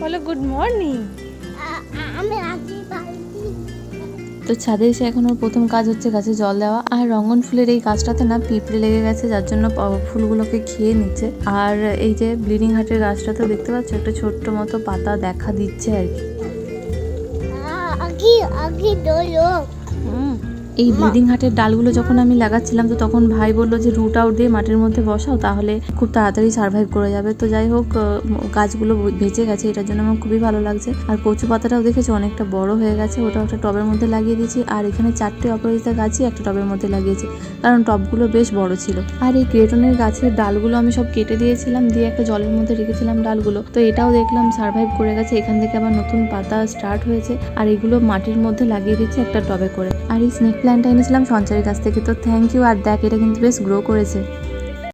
বলো good morning. আমি আগে বালতি তো ছাদে এসে এখন ওর প্রথম কাজ হচ্ছে গাছে জল দেওয়া। আর রঙ্গন ফুলের এই গাছটাতে না পিঁপড়ে লেগে গেছে, যার জন্য ফুলগুলোকে খেয়ে নিচ্ছে। আর এই যে ব্লিডিং হার্টের গাছটাতেও দেখতে পাচ্ছ একটা ছোট্ট মতো পাতা দেখা দিচ্ছে আর কি। আগে আগে দোলো এই ব্লিডিং হার্টের ডালগুলো যখন আমি লাগাচ্ছিলাম তো তখন ভাই বললো যে রুট আউট দিয়ে মাটির মধ্যে বসাও, তাহলে খুব তাড়াতাড়ি সার্ভাইভ করে যাবে। তো যাই হোক, গাছগুলো বেঁচে গেছে, এটার জন্য আমার খুবই ভালো লাগছে। আর কচু পাতাটাও দেখেছি অনেকটা বড় হয়ে গেছে, ওটাও একটা টবের মধ্যে লাগিয়ে দিয়েছি। আর এখানে 4টে অপরাজিতা গাছই একটা টবের মধ্যে লাগিয়েছি, কারণ টবগুলো বেশ বড় ছিল। আর এই ক্রেটনের গাছের ডালগুলো আমি সব কেটে দিয়েছিলাম, দিয়ে একটা জলের মধ্যে রেখেছিলাম ডালগুলো। তো এটাও দেখলাম সার্ভাইভ করে গেছে, এখান থেকে আবার নতুন পাতা স্টার্ট হয়েছে। আর এগুলো মাটির মধ্যে লাগিয়ে দিচ্ছি একটা টবে করে। আর এই স্নেক প্ল্যান্টটা এনেছিলাম সঞ্চারীর কাছ থেকে, তো থ্যাংক ইউ। আর দেখ, এটা কিন্তু বেশ গ্রো করেছে।